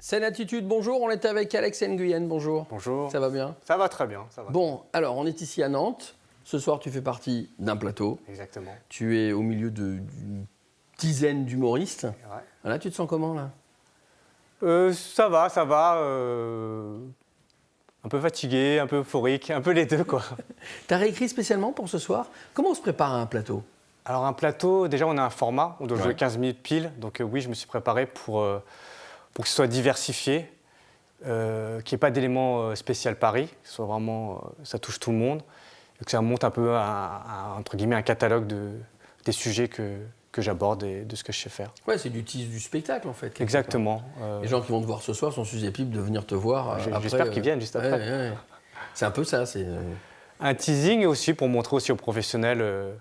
Scène Attitude, bonjour, on est avec Alex Nguyen, bonjour. Bonjour. Ça va bien? Ça va très bien, ça va. Bon, alors on est ici à Nantes. Ce soir, tu fais partie d'un plateau. Exactement. Tu es au milieu d'une dizaine d'humoristes. Ouais. Voilà, tu te sens comment là? Ça va, ça va. Un peu fatigué, un peu euphorique, un peu les deux, quoi. Tu as réécrit spécialement pour ce soir? Comment on se prépare à un plateau? Alors un plateau, déjà on a un format, on doit jouer Ouais. 15 minutes pile. Donc oui, je me suis préparé pour que ce soit diversifié, qu'il n'y ait pas d'élément spécial Paris, que ce soit vraiment, ça touche tout le monde. Et que ça monte un peu, entre guillemets, un catalogue des sujets que j'aborde et de ce que je sais faire. Ouais, c'est du tease du spectacle en fait. quelque Exactement. part. Les gens qui vont te voir ce soir sont susceptibles de venir te voir après. J'espère qu'ils viennent juste après. Ouais, ouais. C'est un peu ça. Un teasing aussi pour montrer aussi aux professionnels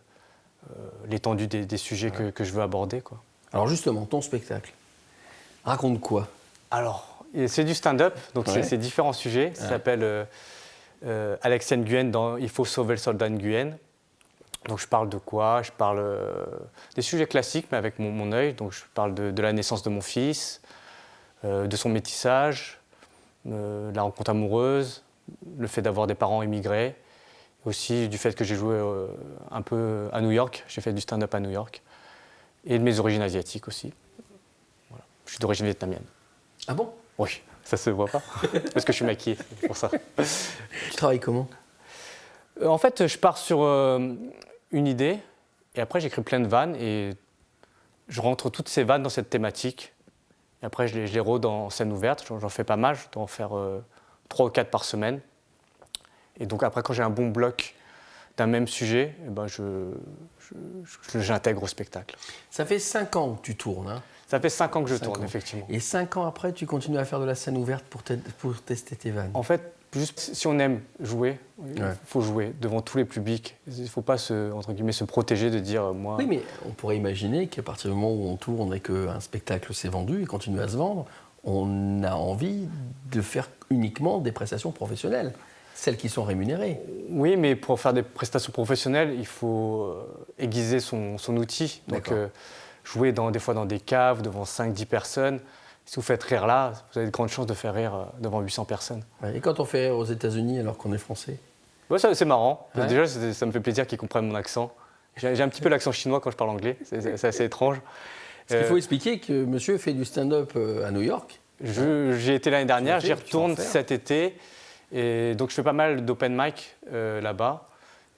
l'étendue des sujets que je veux aborder, quoi. Alors justement, ton spectacle, raconte quoi? Alors, c'est du stand-up, donc Ouais. c'est différents sujets. Ça s'appelle Alex Nguyen dans Il faut sauver le soldat Nguyen. Donc je parle de quoi? Je parle des sujets classiques, mais avec mon œil. Donc je parle de la naissance de mon fils, de son métissage, la rencontre amoureuse, le fait d'avoir des parents immigrés, aussi du fait que j'ai joué un peu à New York. J'ai fait du stand-up à New York. Et de mes origines asiatiques aussi. Voilà. Je suis d'origine vietnamienne. Ah bon? Oui, ça se voit pas, parce que je suis maquillé, c'est pour ça. Tu travailles comment? En fait, je pars sur une idée, et après j'écris plein de vannes, et je rentre toutes ces vannes dans cette thématique. Et après, je les rôde en scène ouverte, j'en fais pas mal, je dois en faire 3 ou 4 par semaine. Et donc après, quand j'ai un bon bloc d'un même sujet, eh ben j'intègre au spectacle. Ça fait 5 ans que tu tournes, hein? Ça fait 5 ans que je 5 tourne, ans. effectivement. Et 5 ans après, tu continues à faire de la scène ouverte pour tester tes vannes. En fait, juste si on aime jouer, il faut jouer devant tous les publics. Il ne faut pas entre guillemets, se protéger de dire moi. Oui, mais on pourrait imaginer qu'à partir du moment où on tourne et qu'un spectacle s'est vendu et continue à se vendre, on a envie de faire uniquement des prestations professionnelles, celles qui sont rémunérées. Oui, mais pour faire des prestations professionnelles, il faut aiguiser son outil. Donc jouer des fois dans des caves, devant 5-10 personnes. Si vous faites rire là, vous avez de grandes chances de faire rire devant 800 personnes. Ouais, et quand on fait rire aux États-Unis alors qu'on est français? Ouais, c'est marrant. Ouais. Déjà, ça me fait plaisir qu'ils comprennent mon accent. J'ai un petit peu l'accent chinois quand je parle anglais. C'est assez étrange. Parce qu'il faut expliquer que monsieur fait du stand-up à New York. J'ai été l'année dernière, j'y retourne tu vas en faire. cet été. Et donc je fais pas mal d'open mic là-bas.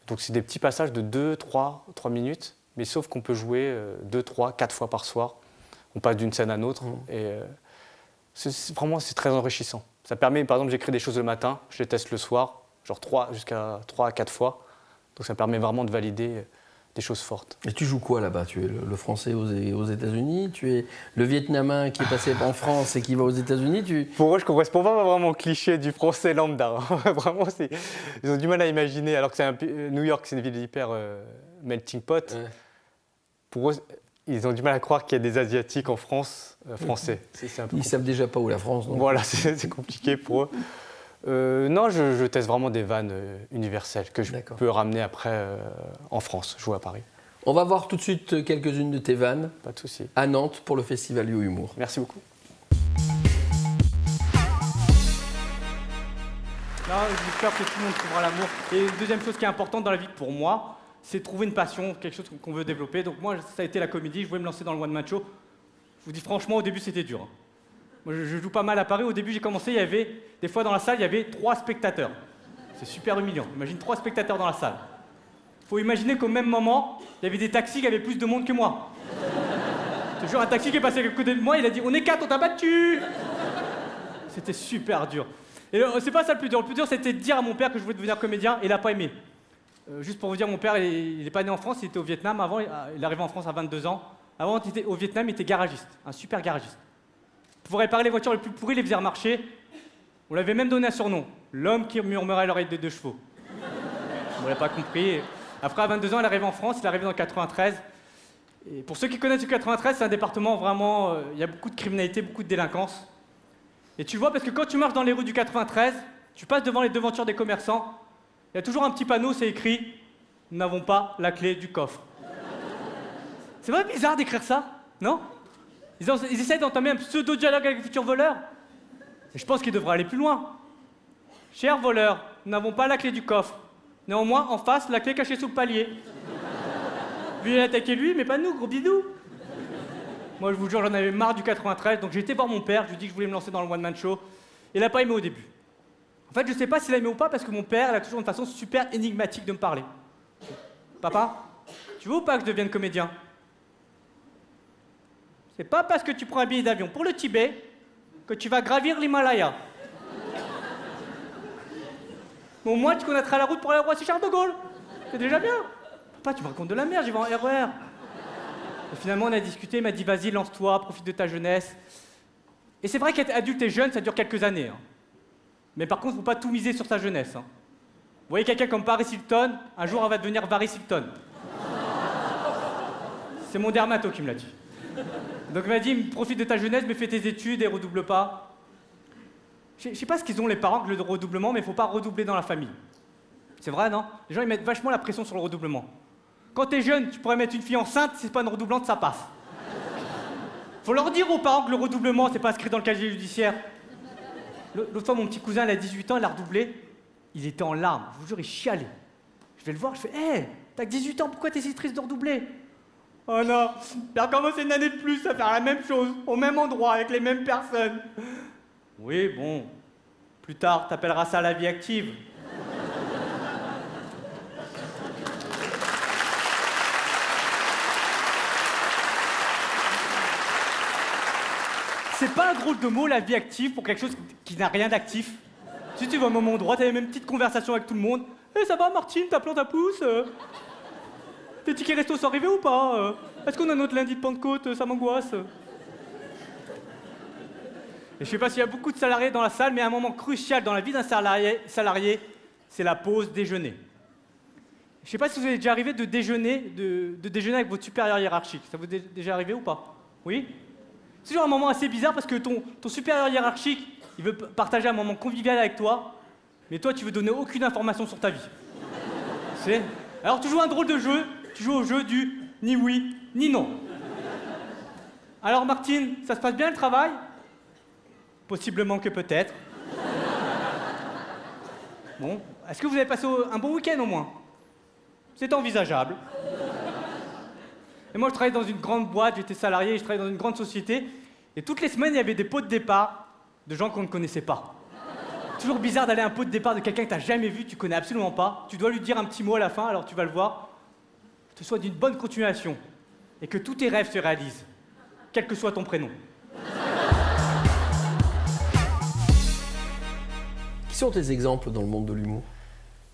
Donc c'est des petits passages de 2-3 minutes. Mais sauf qu'on peut jouer 2, 3, 4 fois par soir. On passe d'une scène à l'autre. Et vraiment, c'est très enrichissant. Ça permet, par exemple, j'écris des choses le matin, je les teste le soir, genre jusqu'à 3 à 4 fois. Donc ça permet vraiment de valider des choses fortes. Et tu joues quoi là-bas? Tu es le français aux États-Unis? Tu es le Vietnamien qui est passé en France et qui va aux États-Unis? Pour eux, je ne correspond pas vraiment au cliché du français lambda. Vraiment, ils ont du mal à imaginer, alors que New York, c'est une ville hyper melting pot. Ouais. Pour eux, ils ont du mal à croire qu'il y a des Asiatiques en France français. Ils ne savent déjà pas où la France. Donc. Voilà, c'est compliqué pour eux. Non, je teste vraiment des vannes universelles que je peux ramener après en France, jouer à Paris. On va voir tout de suite quelques-unes de tes vannes. Pas de souci. À Nantes pour le Festival You Humour. Merci beaucoup. J'espère que tout le monde trouvera l'amour. Et deuxième chose qui est importante dans la vie pour moi, c'est trouver une passion, quelque chose qu'on veut développer. Donc moi, ça a été la comédie, je voulais me lancer dans le one-man show. Je vous dis franchement, au début, c'était dur. Moi, je joue pas mal à Paris. Au début, j'ai commencé, il y avait, des fois dans la salle, il y avait 3 spectateurs. C'est super humiliant. Imagine 3 spectateurs dans la salle. Faut imaginer qu'au même moment, il y avait des taxis qui avaient plus de monde que moi. Je te jure, un taxi qui est passé à côté de moi, il a dit « On est 4, on t'a battu !» C'était super dur. Et c'est pas ça le plus dur. Le plus dur, c'était de dire à mon père que je voulais devenir comédien, et il a pas aimé. Juste pour vous dire, mon père, il n'est pas né en France, il était au Vietnam. Avant, il est arrivé en France à 22 ans. Avant, il était au Vietnam, il était garagiste, un super garagiste. Pour réparer les voitures les plus pourries, les faisait remarcher. On l'avait même donné un surnom, l'homme qui murmurait à l'oreille des 2 chevaux. On l'avait pas compris. Après, à 22 ans, il est arrivé en France, il est arrivé dans le 93. Et pour ceux qui connaissent le 93, c'est un département vraiment... il y a beaucoup de criminalité, beaucoup de délinquance. Et tu le vois parce que quand tu marches dans les rues du 93, tu passes devant les devantures des commerçants, il y a toujours un petit panneau, c'est écrit « Nous n'avons pas la clé du coffre ». C'est pas bizarre d'écrire ça, non? Ils essaient d'entamer un pseudo-dialogue avec les futurs voleurs. Et je pense qu'il devrait aller plus loin. Cher voleur, nous n'avons pas la clé du coffre. Néanmoins, en face, la clé cachée sous le palier. Lui, il a attaqué lui, mais pas nous, gros bidou. Moi, je vous jure, j'en avais marre du 93, donc j'ai été voir mon père, je lui ai dit que je voulais me lancer dans le one-man show. Il n'a pas aimé au début. En fait, je sais pas s'il a aimé ou pas, parce que mon père, il a toujours une façon super énigmatique de me parler. Papa, tu veux ou pas que je devienne comédien? C'est pas parce que tu prends un billet d'avion pour le Tibet que tu vas gravir l'Himalaya. Mais au moins, tu connaîtras la route pour aller à Roissy-Charles de Gaulle. C'est déjà bien. Papa, tu me racontes de la merde, j'y vais en RER. Et finalement, on a discuté, il m'a dit, vas-y, lance-toi, profite de ta jeunesse. Et c'est vrai qu'être adulte et jeune, ça dure quelques années. Hein. Mais par contre, il ne faut pas tout miser sur sa jeunesse. Hein. Vous voyez quelqu'un comme Paris Hilton, un jour, elle va devenir Paris Hilton. C'est mon dermato qui me l'a dit. Donc il m'a dit, profite de ta jeunesse, mais fais tes études et redouble pas. Je sais pas ce qu'ils ont les parents que le redoublement, mais il faut pas redoubler dans la famille. C'est vrai, non? Les gens, ils mettent vachement la pression sur le redoublement. Quand t'es jeune, tu pourrais mettre une fille enceinte, si c'est pas une redoublante, ça passe. Faut leur dire aux parents que le redoublement, c'est pas inscrit dans le casier judiciaire. L'autre fois, mon petit cousin, il a 18 ans, il a redoublé. Il était en larmes, je vous jure, il chialait. Je vais le voir, je fais, hé, t'as que 18 ans, pourquoi t'es si triste de redoubler? Oh non, j'ai recommencé une année de plus à faire la même chose, au même endroit, avec les mêmes personnes. Oui, bon, plus tard, t'appelleras ça la vie active. C'est pas un drôle de mot, la vie active, pour quelque chose qui n'a rien d'actif. Si tu vas au même endroit, t'as les mêmes petites conversations avec tout le monde. Eh, ça va, Martine, ta plante à pouce tes tickets resto sont arrivés ou pas Est-ce qu'on a notre lundi de Pentecôte? Ça m'angoisse. Et je sais pas s'il y a beaucoup de salariés dans la salle, mais un moment crucial dans la vie d'un salarié, c'est la pause déjeuner. Je sais pas si vous avez déjà arrivé de déjeuner avec votre supérieur hiérarchique. Ça vous est déjà arrivé ou pas? Oui? C'est toujours un moment assez bizarre parce que ton supérieur hiérarchique, il veut partager un moment convivial avec toi, mais toi, tu veux donner aucune information sur ta vie. C'est... Alors, tu joues un drôle de jeu, tu joues au jeu du ni oui, ni non. Alors, Martine, ça se passe bien le travail? Possiblement que peut-être. Bon, est-ce que vous avez passé un bon week-end au moins? C'est envisageable. Et moi, je travaillais dans une grande boîte, j'étais salarié, je travaillais dans une grande société. Et toutes les semaines, il y avait des pots de départ de gens qu'on ne connaissait pas. Toujours bizarre d'aller à un pot de départ de quelqu'un que tu n'as jamais vu, tu connais absolument pas. Tu dois lui dire un petit mot à la fin, alors tu vas le voir. Que ce soit d'une bonne continuation et que tous tes rêves se réalisent, quel que soit ton prénom. Qui sont tes exemples dans le monde de l'humour?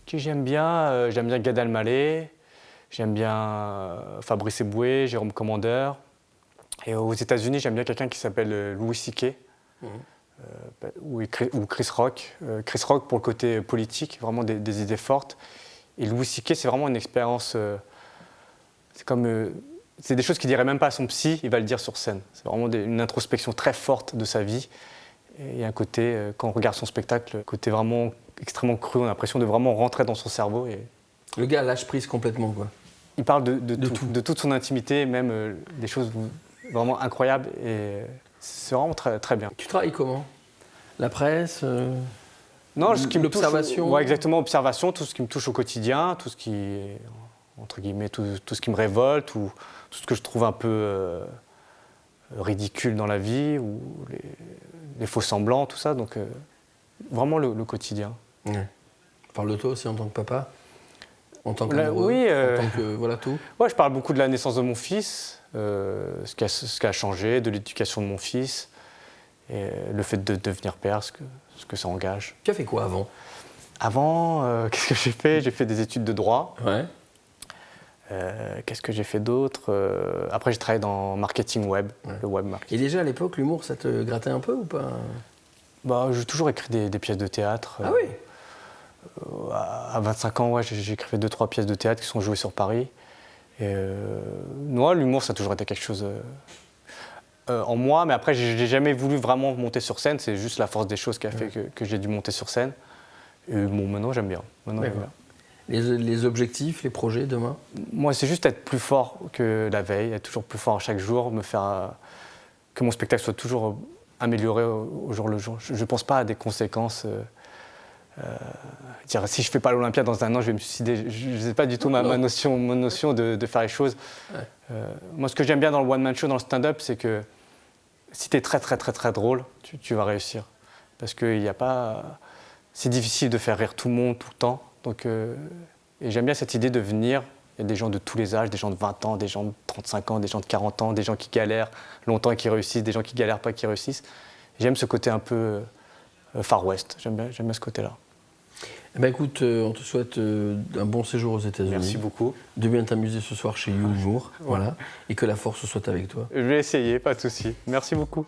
Qui j'aime bien Gad Elmaleh, j'aime bien Fabrice Eboué, Jérôme Commandeur. Et aux États-Unis, j'aime bien quelqu'un qui s'appelle Louis C.K. Ou Chris Rock. Chris Rock pour le côté politique, vraiment des idées fortes. Et Louis C.K., c'est vraiment une expérience... c'est des choses qu'il ne dirait même pas à son psy, il va le dire sur scène. C'est vraiment une introspection très forte de sa vie. Et il y a un côté, quand on regarde son spectacle, un côté vraiment extrêmement cru, on a l'impression de vraiment rentrer dans son cerveau. Et... Le gars lâche prise complètement, quoi. Il parle de tout, de toute son intimité, même des choses vraiment incroyables. Et c'est vraiment très, très bien. Tu travailles comment? La presse Non, ce qui me touche, l'observation. Ouais, exactement, observation, tout ce qui me touche au quotidien, tout ce qui, entre guillemets, tout ce qui me révolte, ou tout ce que je trouve un peu ridicule dans la vie, ou les faux semblants, tout ça. Donc, vraiment le quotidien. Ouais. Parle de toi aussi en tant que papa, en tant que oui, en tant que voilà tout. Ouais, je parle beaucoup de la naissance de mon fils, ce qui a changé, de l'éducation de mon fils, et le fait de devenir père, ce que ça engage. Tu as fait quoi avant? Avant, qu'est-ce que j'ai fait? J'ai fait des études de droit. Ouais. Qu'est-ce que j'ai fait d'autre? Après, j'ai travaillé dans marketing web, le web marketing. Et déjà à l'époque, l'humour, ça te grattait un peu ou pas? Bah, j'ai toujours écrit des pièces de théâtre. Ah oui? À 25 ans, ouais, j'écrivais 2-3 pièces de théâtre qui sont jouées sur Paris. Et, moi, l'humour, ça a toujours été quelque chose en moi, mais après, j'ai jamais voulu vraiment monter sur scène. C'est juste la force des choses qui a fait que j'ai dû monter sur scène. Et bon, maintenant, j'aime bien. Les objectifs, les projets demain? Moi, c'est juste être plus fort que la veille, être toujours plus fort à chaque jour, que mon spectacle soit toujours améliorer au jour le jour. Je ne pense pas à des conséquences. Dire, si je ne fais pas l'Olympia dans un an, je vais me suicider. Je ne sais pas du tout ma notion de faire les choses. Ouais. Moi, ce que j'aime bien dans le one-man show, dans le stand-up, c'est que si tu es très, très, très, très drôle, tu vas réussir. Parce qu'il n'y a pas... C'est difficile de faire rire tout le monde, tout le temps. Donc, et j'aime bien cette idée de venir. Il y a des gens de tous les âges, des gens de 20 ans, des gens de 35 ans, des gens de 40 ans, des gens qui galèrent longtemps et qui réussissent, des gens qui galèrent pas et qui réussissent. J'aime ce côté un peu Far West. J'aime bien ce côté-là. Eh ben écoute, on te souhaite un bon séjour aux États-Unis. Merci beaucoup. De bien t'amuser ce soir chez You Humour, voilà, et que la force soit avec toi. Je vais essayer, pas de souci. Merci beaucoup.